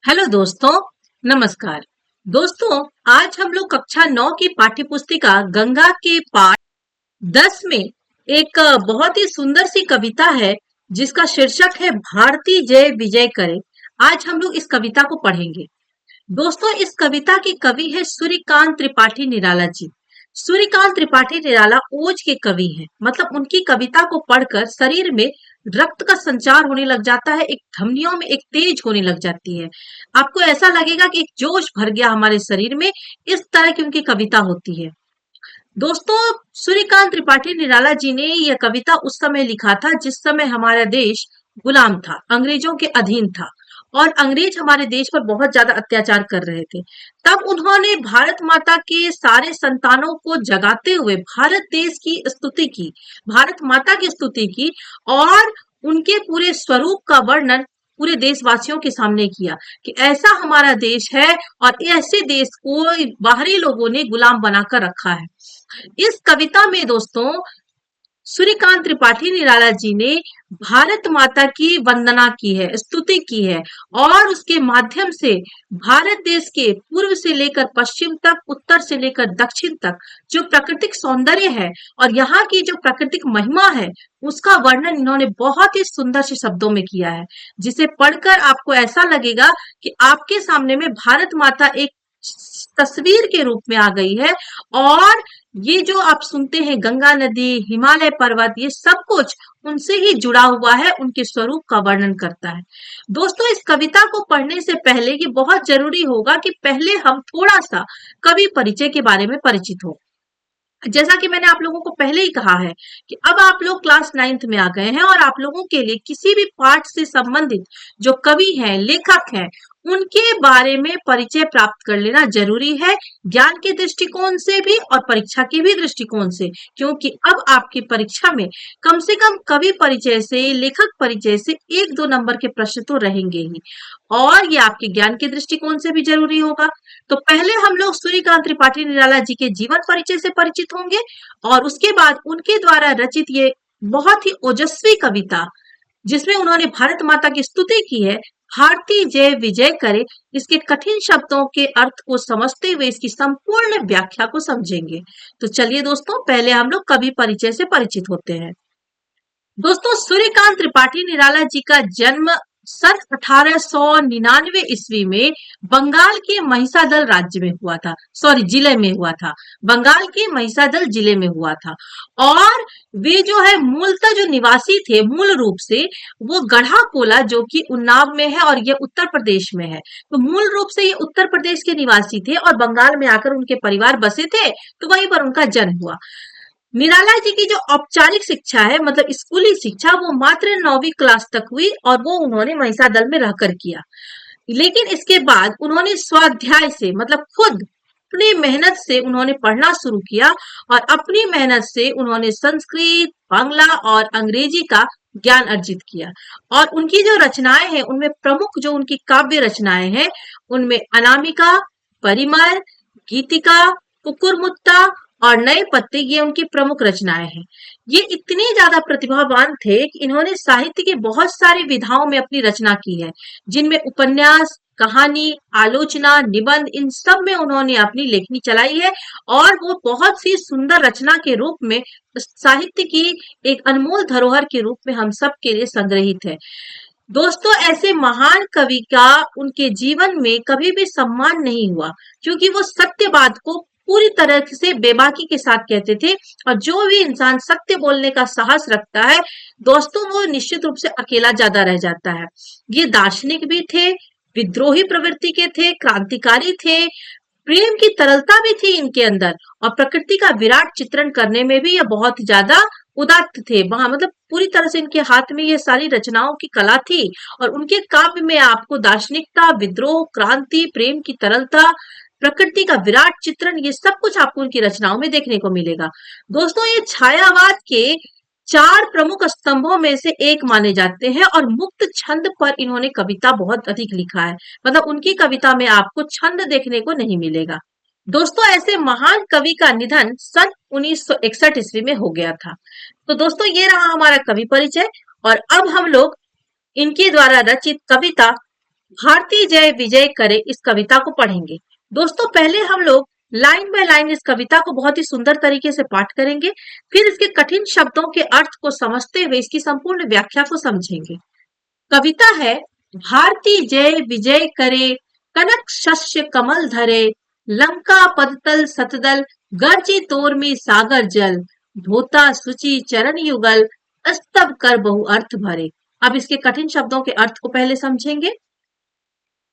Hello दोस्तों, नमस्कार। दोस्तों, आज हम लोग कक्षा 9 की पाठ्य पुस्तिका गंगा के पाठ 10 में एक बहुत ही सुंदर सी कविता है जिसका शीर्षक है भारती जय विजय करे। आज हम लोग इस कविता को पढ़ेंगे। दोस्तों, इस कविता के कवि है सूर्यकांत त्रिपाठी निराला जी। सूर्यकांत त्रिपाठी निराला ओज के कवि हैं। मतलब उनकी कविता को पढ़कर शरीर में रक्त का संचार होने लग जाता है, एक धमनियों में एक तेज होने लग जाती है। आपको ऐसा लगेगा कि एक जोश भर गया हमारे शरीर में। इस तरह की उनकी कविता होती है। दोस्तों, सूर्यकांत त्रिपाठी निराला जी ने यह कविता उस समय लिखा था जिस समय हमारा देश गुलाम था, अंग्रेजों के अधीन था और अंग्रेज हमारे देश पर बहुत ज्यादा अत्याचार कर रहे थे। तब उन्होंने भारत माता के सारे संतानों को जगाते हुए भारत देश की स्तुति की, भारत माता की स्तुति की और उनके पूरे स्वरूप का वर्णन पूरे देशवासियों के सामने किया कि ऐसा हमारा देश है और ऐसे देश को बाहरी लोगों ने गुलाम बनाकर रखा है। इस कविता में दोस्तों सूर्यकांत त्रिपाठी निराला जी ने भारत माता की वंदना की है, स्तुति की है और उसके माध्यम से भारत देश के पूर्व से लेकर पश्चिम तक, उत्तर से लेकर दक्षिण तक जो प्राकृतिक सौंदर्य है और यहाँ की जो प्राकृतिक महिमा है उसका वर्णन इन्होंने बहुत ही सुंदर से शब्दों में किया है, जिसे पढ़कर आपको ऐसा लगेगा कि आपके सामने में भारत माता एक तस्वीर के रूप में आ गई है। और ये जो आप सुनते हैं गंगा नदी, हिमालय पर्वत, ये सब कुछ उनसे ही जुड़ा हुआ है, उनके स्वरूप का वर्णन करता है। दोस्तों, इस कविता को पढ़ने से पहले ये बहुत जरूरी होगा कि पहले हम थोड़ा सा कवि परिचय के बारे में परिचित हो। जैसा कि मैंने आप लोगों को पहले ही कहा है कि अब आप लोग क्लास 9th में आ गए हैं और आप लोगों के लिए किसी भी पाठ से संबंधित जो कवि हैं, लेखक हैं, उनके बारे में परिचय प्राप्त कर लेना जरूरी है, ज्ञान के दृष्टिकोण से भी और परीक्षा के भी दृष्टिकोण से। क्योंकि अब आपकी परीक्षा में कम से कम कवि परिचय से, लेखक परिचय से 1-2 नंबर के प्रश्न तो रहेंगे ही और ये आपके ज्ञान के दृष्टिकोण से भी जरूरी होगा। तो पहले हम लोग सूर्यकांत त्रिपाठी निराला जी के जीवन परिचय से परिचित होंगे और उसके बाद उनके द्वारा रचित ये बहुत ही ओजस्वी कविता जिसमें उन्होंने भारत माता की स्तुति की है, भारती जय विजय करे, इसके कठिन शब्दों के अर्थ को समझते हुए इसकी संपूर्ण व्याख्या को समझेंगे। तो चलिए दोस्तों, पहले हम लोग कवि परिचय से परिचित होते हैं। दोस्तों, सूर्यकांत त्रिपाठी निराला जी का जन्म सन 1899 ईस्वी में बंगाल के महिसादल राज्य में हुआ था, सॉरी जिले में हुआ था, बंगाल के महिसादल जिले में हुआ था। और वे जो है मूलतः जो निवासी थे, मूल रूप से वो गढ़ा कोला जो कि उन्नाव में है और ये उत्तर प्रदेश में है। तो मूल रूप से ये उत्तर प्रदेश के निवासी थे और बंगाल में आकर उनके परिवार बसे थे, तो वहीं पर उनका जन्म हुआ। निराला जी की जो औपचारिक शिक्षा है, मतलब स्कूली शिक्षा, वो मात्र 9वीं क्लास तक हुई और वो उन्होंने महिसादल में रहकर किया। लेकिन इसके बाद उन्होंने स्वाध्याय से, मतलब खुद अपनी मेहनत से उन्होंने पढ़ना शुरू किया और अपनी मेहनत से उन्होंने संस्कृत, बांग्ला और अंग्रेजी का ज्ञान अर्जित किया। और उनकी जो रचनाएं हैं उनमें प्रमुख जो उनकी काव्य रचनाएं हैं उनमें अनामिका, परिमल, गीतिका, कुकुरमुत्ता और नए पत्ते, ये उनकी प्रमुख रचनाएं हैं। ये इतने ज्यादा प्रतिभावान थे कि इन्होंने साहित्य के बहुत सारी विधाओं में अपनी रचना की है, जिनमें उपन्यास, कहानी, आलोचना, निबंध, इन सब में उन्होंने अपनी लेखनी चलाई है और वो बहुत सी सुंदर रचना के रूप में साहित्य की एक अनमोल धरोहर के रूप में हम सब के लिए संग्रहित है। दोस्तों, ऐसे महान कवि का उनके जीवन में कभी भी सम्मान नहीं हुआ, क्योंकि वो सत्यवाद को पूरी तरह से बेबाकी के साथ कहते थे। और जो भी इंसान सत्य बोलने का साहस रखता है दोस्तों, वो निश्चित रूप से अकेला ज्यादा रह जाता है। ये दार्शनिक भी थे, विद्रोही प्रवृत्ति के थे, क्रांतिकारी थे, प्रेम की तरलता भी थी इनके अंदर और प्रकृति का विराट चित्रण करने में भी ये बहुत ज्यादा उदात्त थे। वहां मतलब पूरी तरह से इनके हाथ में ये सारी रचनाओं की कला थी और उनके काव्य में आपको दार्शनिकता, विद्रोह, क्रांति, प्रेम की तरलता, प्रकृति का विराट चित्रण, ये सब कुछ आपको उनकी रचनाओं में देखने को मिलेगा। दोस्तों, ये छायावाद के 4 प्रमुख स्तंभों में से एक माने जाते हैं और मुक्त छंद पर इन्होंने कविता बहुत अधिक लिखा है। मतलब उनकी कविता में आपको छंद देखने को नहीं मिलेगा। दोस्तों, ऐसे महान कवि का निधन सन 1961 ईस्वी में हो गया था। तो दोस्तों, ये रहा हमारा कवि परिचय और अब हम लोग इनके द्वारा रचित कविता भारती जय विजय करे इस कविता को पढ़ेंगे। दोस्तों पहले हम लोग लाइन बाय लाइन इस कविता को बहुत ही सुंदर तरीके से पाठ करेंगे, फिर इसके कठिन शब्दों के अर्थ को समझते हुए इसकी संपूर्ण व्याख्या को समझेंगे। कविता है, भारती जय विजय करे, कनक शस्य कमल धरे, लंका पदतल सतदल, गर्जी तोरमी सागर जल, धोता सुचि चरण युगल, स्तव कर बहु अर्थ भरे। अब इसके कठिन शब्दों के अर्थ को पहले समझेंगे।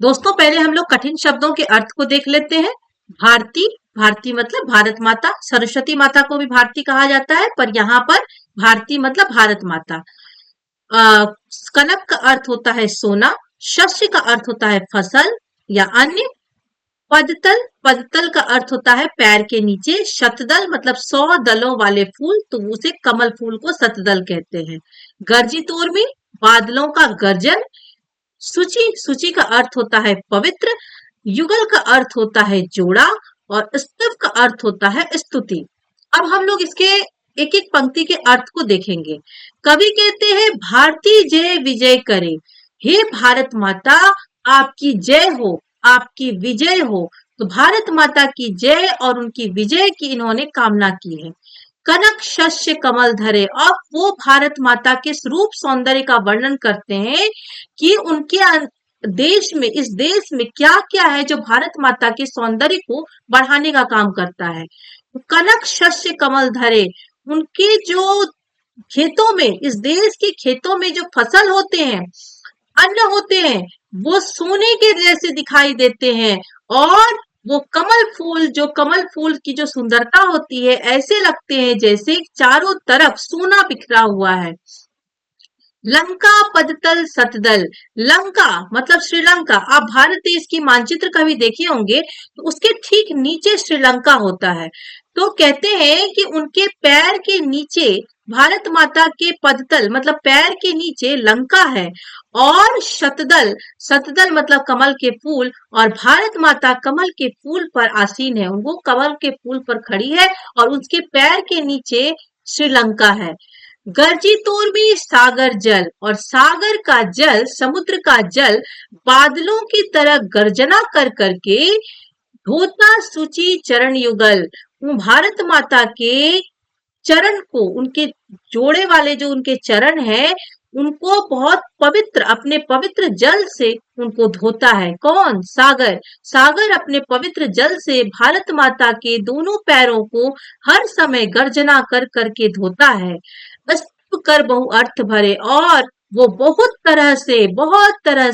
दोस्तों पहले हम लोग कठिन शब्दों के अर्थ को देख लेते हैं। भारती, भारती मतलब भारत माता, सरस्वती माता को भी भारती कहा जाता है, पर यहाँ पर भारती मतलब भारत माता। कनक का अर्थ होता है सोना, शस्य का अर्थ होता है फसल या अन्य, पदतल, पदतल का अर्थ होता है पैर के नीचे, शतदल मतलब 100 दलों वाले फूल, तो उसे कमल फूल को शतदल कहते हैं। गर्जित उर्मी बादलों का गर्जन, सूची, सूची का अर्थ होता है पवित्र, युगल का अर्थ होता है जोड़ा और स्तव का अर्थ होता है स्तुति। अब हम लोग इसके एक एक पंक्ति के अर्थ को देखेंगे। कवि कहते हैं भारती जय विजय करे, हे भारत माता आपकी जय हो, आपकी विजय हो। तो भारत माता की जय और उनकी विजय की इन्होंने कामना की है। कनक शस्य कमल धरे, अब वो भारत माता के रूप सौंदर्य का वर्णन करते हैं कि उनके देश में, इस देश में क्या क्या है जो भारत माता के सौंदर्य को बढ़ाने का काम करता है। कनक शस्य कमल धरे, उनके जो खेतों में, इस देश के खेतों में जो फसल होते हैं, अन्न होते हैं, वो सोने के जैसे दिखाई देते हैं, और वो कमल फूल, जो कमल फूल की जो सुंदरता होती है, ऐसे लगते हैं जैसे चारों तरफ सोना बिखरा हुआ है। लंका पदतल सतदल, लंका मतलब श्रीलंका, आप भारत देश की मानचित्र कभी देखे होंगे तो उसके ठीक नीचे श्रीलंका होता है। तो कहते हैं कि उनके पैर के नीचे, भारत माता के पदतल मतलब पैर के नीचे लंका है, और शतदल, शतदल मतलब कमल के फूल, और भारत माता कमल के फूल पर आसीन है, वो कमल के फूल पर खड़ी है और उसके पैर के नीचे श्रीलंका है। गर्जी तोर भी सागर जल, और सागर का जल, समुद्र का जल बादलों की तरह गर्जना कर करके धोता सूची चरण युगल, भारत माता के चरण को, उनके जोड़े वाले जो उनके चरण है, उनको बहुत पवित्र, अपने पवित्र जल से उनको धोता है। कौन? सागर। सागर अपने पवित्र जल से भारत माता के दोनों पैरों को हर समय गर्जना कर करके धोता है। स्तुति कर बहु अर्थ भरे, और वो बहुत तरह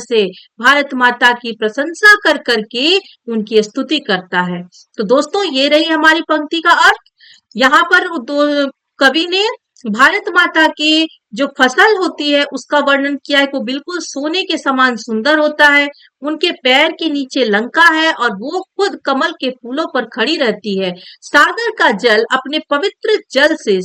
से भारत माता की प्रशंसा कर करके उनकी स्तुति करता है। तो दोस्तों ये रही हमारी पंक्ति का अर्थ। यहाँ पर दो कवि ने भारत माता की जो फसल होती है उसका वर्णन किया है, वो बिल्कुल सोने के समान सुंदर होता है, उनके पैर के नीचे लंका है और वो खुद कमल के फूलों पर खड़ी रहती है। सागर का जल अपने पवित्र जल से,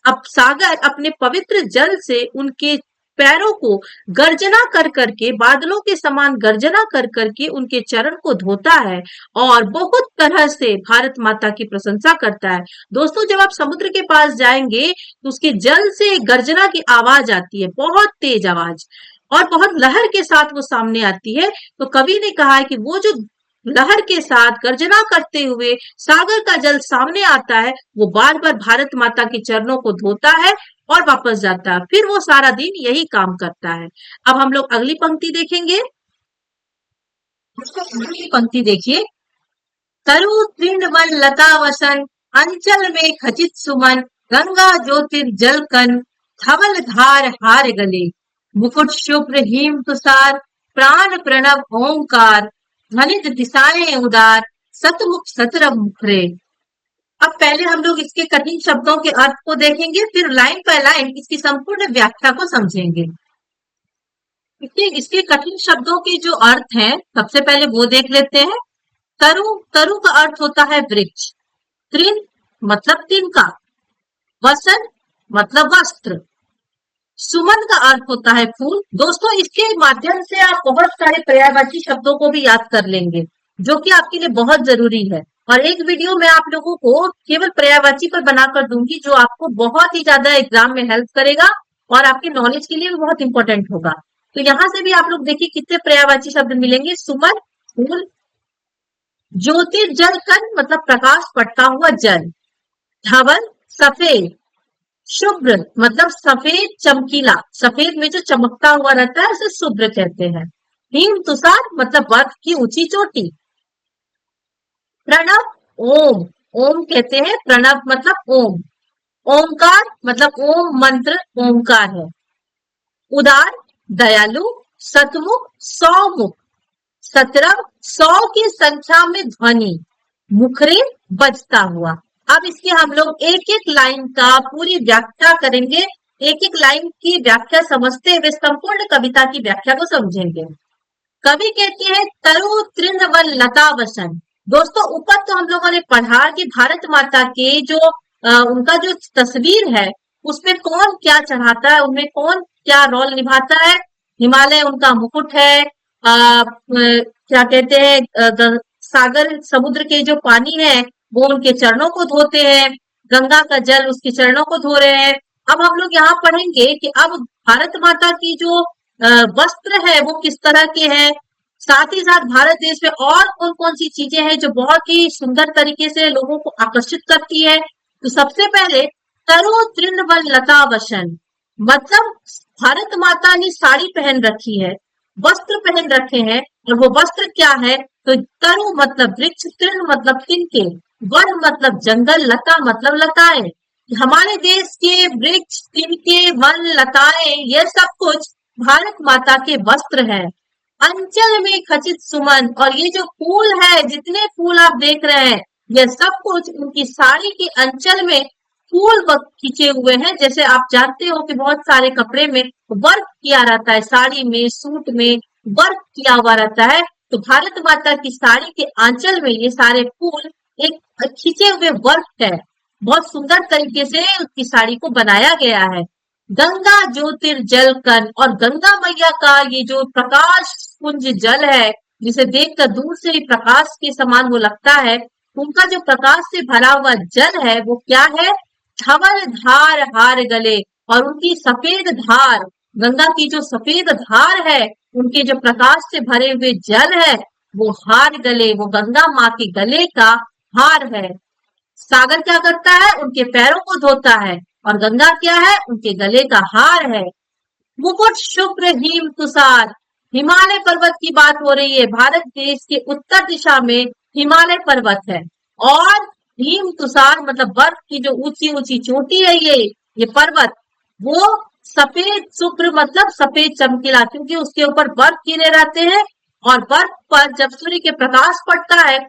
अब सागर अपने पवित्र जल से उनके पैरों को गर्जना कर करके, बादलों के समान गर्जना कर करके उनके चरण को धोता है और बहुत तरह से भारत माता की प्रशंसा करता है। दोस्तों जब आप समुद्र के पास जाएंगे तो उसके जल से गर्जना की आवाज आती है, बहुत तेज आवाज, और बहुत लहर के साथ वो सामने आती है। तो कवि ने कहा है कि वो जो लहर के साथ गर्जना करते हुए सागर का जल सामने आता है, वो बार बार भारत माता के चरणों को धोता है और वापस जाता है, फिर वो सारा दिन यही काम करता है। अब हम लोग अगली पंक्ति देखेंगे। अगली पंक्ति देखिए, तरु तृण वन लता वसन, अंचल में खचित सुमन, गंगा ज्योतिर जल कन, धवल धार हार गले, मुकुट शुभ्र हिम तुषार, प्राण प्रणव ओंकार, ध्वनित दिशाएं उदार, सतमुख सतरव मुखरे। अब पहले हम लोग इसके कठिन शब्दों के अर्थ को देखेंगे, फिर लाइन बाय लाइन इसकी संपूर्ण व्याख्या को समझेंगे। इसके कठिन शब्दों के जो अर्थ हैं, सबसे पहले वो देख लेते हैं। तरु, तरु का अर्थ होता है वृक्ष, तृण मतलब तिनका, वसन मतलब वस्त्र, सुमन का अर्थ होता है फूल। दोस्तों इसके माध्यम से आप बहुत सारे पर्यायवाची शब्दों को भी याद कर लेंगे, जो कि आपके लिए बहुत जरूरी है। और एक वीडियो मैं आप लोगों को केवल पर्यायवाची पर बनाकर दूंगी, जो आपको बहुत ही ज्यादा एग्जाम में हेल्प करेगा और आपके नॉलेज के लिए भी बहुत इंपॉर्टेंट होगा। तो यहाँ से भी आप लोग देखिए कितने पर्यायवाची शब्द मिलेंगे। सुमन फूल, ज्योतिर्जल कण मतलब प्रकाश पड़ता हुआ जल, धवल सफेद, शुभ्र मतलब सफेद चमकीला, सफेद में जो चमकता हुआ रहता है उसे शुभ्र कहते हैं। हिम तुषार मतलब बर्फ की ऊंची चोटी। प्रणव ओम, ओम कहते हैं, प्रणव मतलब ओम। ओमकार मतलब ओम मंत्र ओमकार है। उदार दयालु, सतमुख सौमुख, सत्रह सौ की संख्या में ध्वनि, मुखरे बजता हुआ। अब इसकी हम लोग एक एक लाइन का पूरी व्याख्या करेंगे, एक एक लाइन की व्याख्या समझते हुए संपूर्ण कविता की व्याख्या को समझेंगे। कवि कहते हैं तरु तृणवल लता वसन। दोस्तों ऊपर तो हम लोगों ने पढ़ा कि भारत माता के जो उनका जो तस्वीर है उसमें कौन क्या चढ़ाता है, उनमें कौन क्या रोल निभाता है। हिमालय उनका मुकुट है, क्या कहते हैं सागर समुद्र के जो पानी है वो उनके चरणों को धोते हैं, गंगा का जल उसके चरणों को धो रहे हैं। अब हम लोग यहाँ पढ़ेंगे कि अब भारत माता की जो वस्त्र है वो किस तरह के हैं, साथ ही साथ भारत देश में और कौन कौन सी चीजें हैं जो बहुत ही सुंदर तरीके से लोगों को आकर्षित करती है। तो सबसे पहले तरु तृणवल लता वसन मतलब भारत माता ने साड़ी पहन रखी है, वस्त्र पहन रखे हैं, और वो वस्त्र क्या है तो तरु मतलब वृक्ष, तृण मतलब तिनके, वन मतलब जंगल, लता मतलब लताएं। हमारे देश के वृक्ष, तिनके, वन, लताएं ये सब कुछ भारत माता के वस्त्र है। अंचल में खचित सुमन, और ये जो फूल है, जितने फूल आप देख रहे हैं ये सब कुछ उनकी साड़ी के अंचल में फूल खींचे हुए हैं। जैसे आप जानते हो कि बहुत सारे कपड़े में वर्क किया रहता है, साड़ी में सूट में वर्क किया हुआ रहता है, तो भारत माता की साड़ी के आंचल में ये सारे फूल एक खींचे हुए वर्क है, बहुत सुंदर तरीके से उसकी साड़ी को बनाया गया है। गंगा ज्योतिर्जल कण, और गंगा मैया का ये जो प्रकाश पुंज जल है जिसे देखकर दूर से ही प्रकाश के समान वो लगता है, उनका जो प्रकाश से भरा हुआ जल है वो क्या है, धवल धार हार गले, और उनकी सफेद धार, गंगा की जो सफेद धार है उनके जो प्रकाश से भरे हुए जल है वो हार गले, वो गंगा माँ के गले का हार है। सागर क्या करता है, उनके पैरों को धोता है, और गंगा क्या है, उनके गले का हार है। मुकुट शुभ्र हिम तुषार, हिमालय पर्वत की बात हो रही है। भारत देश के उत्तर दिशा में हिमालय पर्वत है, और हिम तुषार मतलब बर्फ की जो ऊंची ऊंची चोटी है ये पर्वत, वो सफेद शुभ्र मतलब सफेद चमकीला, क्योंकि उसके ऊपर बर्फ गिरे रहते हैं, और बर्फ पर जब सूर्य के प्रकाश पड़ता है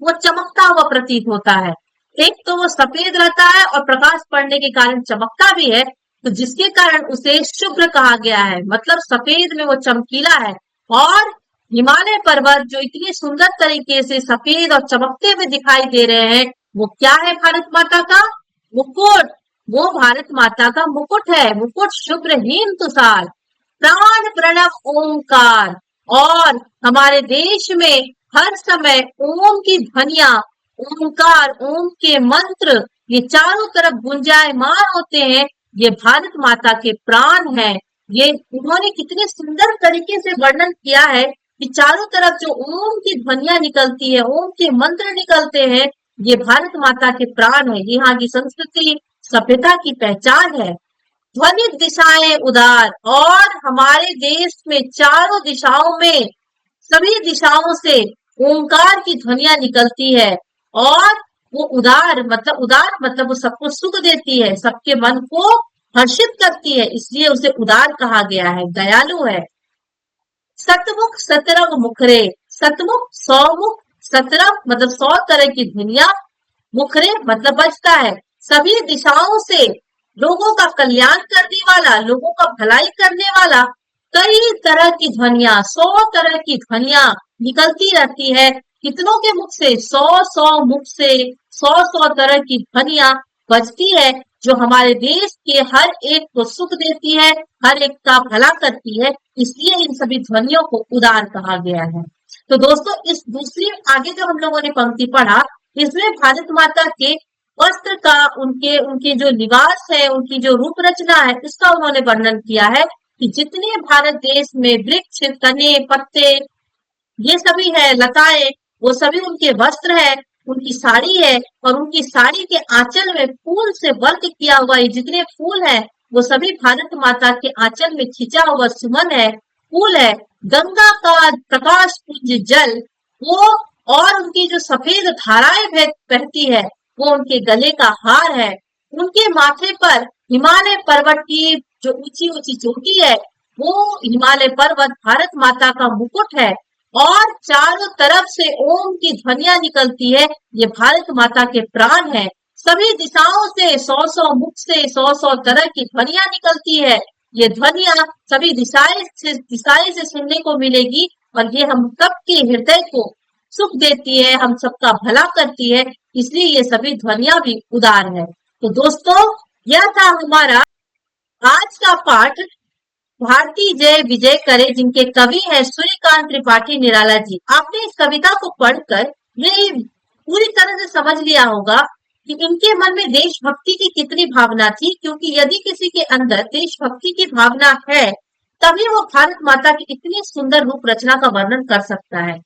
वो चमकता हुआ प्रतीत होता है। एक तो वो सफेद रहता है और प्रकाश पड़ने के कारण चमकता भी है, तो जिसके कारण उसे शुभ्र कहा गया है, मतलब सफेद में वो चमकीला है। और हिमालय पर्वत जो इतनी सुंदर तरीके से सफेद और चमकते हुए दिखाई दे रहे हैं वो क्या है, भारत माता का मुकुट, वो भारत माता का मुकुट है। मुकुट शुभ्र हिम तुषार, प्राण प्रणव ओंकार, और हमारे देश में हर समय ओम की ध्वनिया, ओंकार, ओम के मंत्र ये चारों तरफ गुंजायमान होते हैं। ये भारत माता के प्राण है। ये उन्होंने कितने सुंदर तरीके से वर्णन किया है कि चारों तरफ जो ओम की ध्वनिया निकलती है, ओम के मंत्र निकलते हैं, ये भारत माता के प्राण है, यहाँ की संस्कृति सभ्यता की पहचान है। ध्वनि दिशाएं उदार, और हमारे देश में चारों दिशाओं में, सभी दिशाओं से ओंकार की ध्वनिया निकलती है, और वो उदार मतलब वो सबको सुख देती है, सबके मन को हर्षित करती है, इसलिए उसे उदार कहा गया है, दयालु है। सतमुख सतरंग मुखरे, सतमुख सौ मुख, सतरंग मतलब 100 तरह की ध्वनिया, मुखरे मतलब बजता है, सभी दिशाओं से लोगों का कल्याण करने वाला, लोगों का भलाई करने वाला, कई तरह की ध्वनिया, 100 तरह की ध्वनिया निकलती रहती है। कितनों के मुख से, 100 मुख से 100 तरह की ध्वनिया बजती है, जो हमारे देश के हर एक को सुख देती है, हर एक का भला करती है, इसलिए इन सभी ध्वनियों को उदार कहा गया है। तो दोस्तों इस दूसरी आगे जो हम लोगों ने पंक्ति पढ़ा, इसमें भारत माता के वस्त्र का, उनके जो निवास है, उनकी जो रूप रचना है, इसका उन्होंने वर्णन किया है। कि जितने भारत देश में वृक्ष, तने, पत्ते, ये सभी है, लताएं, वो सभी उनके वस्त्र है, उनकी साड़ी है, और उनकी साड़ी के आंचल में फूल से वर्क किया हुआ ये जितने फूल है, वो सभी भारत माता के आंचल में खिंचा हुआ सुमन है, फूल है। गंगा का प्रकाश पुंज जल, वो, और उनकी जो सफेद धाराएं बहती है, वो उनके गले का हार है। उनके माथे पर हिमालय पर्वत की जो ऊंची ऊंची चोटी है, वो हिमालय पर्वत भारत माता का मुकुट है। और चारों तरफ से ओम की ध्वनियां निकलती है, ये भारत माता के प्राण है। सभी दिशाओं से सौ सौ मुख से सौ सौ तरह की ध्वनियां निकलती है। ये ध्वनियां सभी दिशाएं से सुनने को मिलेगी, और ये हम सबके हृदय को सुख देती है, हम सबका भला करती है, इसलिए ये सभी ध्वनियां भी उदार है। तो दोस्तों, यह था हमारा आज का पाठ, भारती जय विजय करे, जिनके कवि है सूर्यकांत त्रिपाठी निराला जी। आपने इस कविता को पढ़कर ये पूरी तरह से समझ लिया होगा कि इनके मन में देशभक्ति की कितनी भावना थी, क्योंकि यदि किसी के अंदर देशभक्ति की भावना है, तभी वो भारत माता की इतनी सुंदर रूप रचना का वर्णन कर सकता है।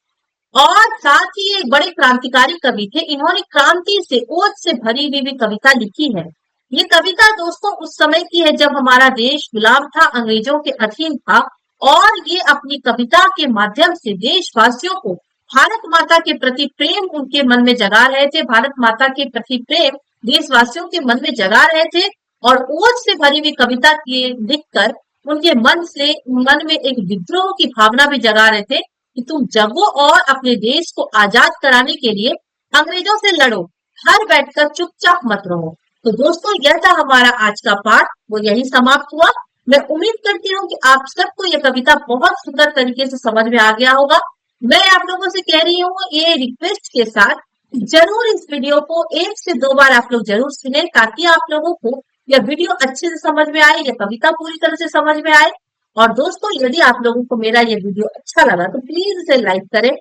और साथ ही ये एक बड़े क्रांतिकारी कवि थे, इन्होंने क्रांति से, ओज से भरी हुई भी कविता लिखी है। ये कविता दोस्तों उस समय की है जब हमारा देश गुलाम था, अंग्रेजों के अधीन था, और ये अपनी कविता के माध्यम से देशवासियों को भारत माता के प्रति प्रेम उनके मन में जगा रहे थे, भारत माता के प्रति प्रेम देशवासियों के मन में जगा रहे थे, और ओज से भरी हुई कविता लिखकर उनके मन में एक विद्रोह की भावना भी जगा रहे थे कि तुम जगो और अपने देश को आजाद कराने के लिए अंग्रेजों से लड़ो, घर बैठकर चुपचाप मत रहो। तो दोस्तों, यह था हमारा आज का पाठ, वो यही समाप्त हुआ। मैं उम्मीद करती हूँ कि आप सबको यह कविता बहुत सुंदर तरीके से समझ में आ गया होगा। मैं आप लोगों से कह रही हूँ ये रिक्वेस्ट के साथ, जरूर इस वीडियो को 1 से 2 बार आप लोग जरूर सुने, ताकि आप लोगों को यह वीडियो अच्छे से समझ में आए, यह कविता पूरी तरह से समझ में आए। और दोस्तों, यदि आप लोगों को मेरा ये वीडियो अच्छा लगा तो प्लीज इसे लाइक करें,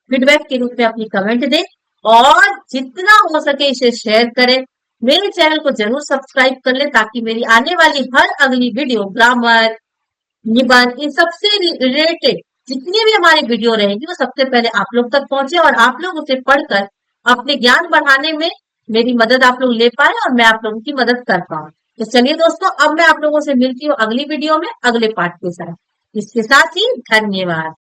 फीडबैक के रूप में अपनी कमेंट दें, और जितना हो सके इसे शेयर करें। मेरे चैनल को जरूर सब्सक्राइब कर लें, ताकि मेरी आने वाली हर अगली वीडियो, ग्रामर, निबंध, इन सबसे रिलेटेड जितनी भी हमारी वीडियो रहेगी, वो सबसे पहले आप लोग तक पहुंचे, और आप लोग उसे पढ़कर अपने ज्ञान बढ़ाने में मेरी मदद आप लोग ले पाए, और मैं आप लोगों की मदद कर पाऊं। तो चलिए दोस्तों, अब मैं आप लोगों से मिलती हूँ अगली वीडियो में अगले पाठ के साथ। इसके साथ ही धन्यवाद।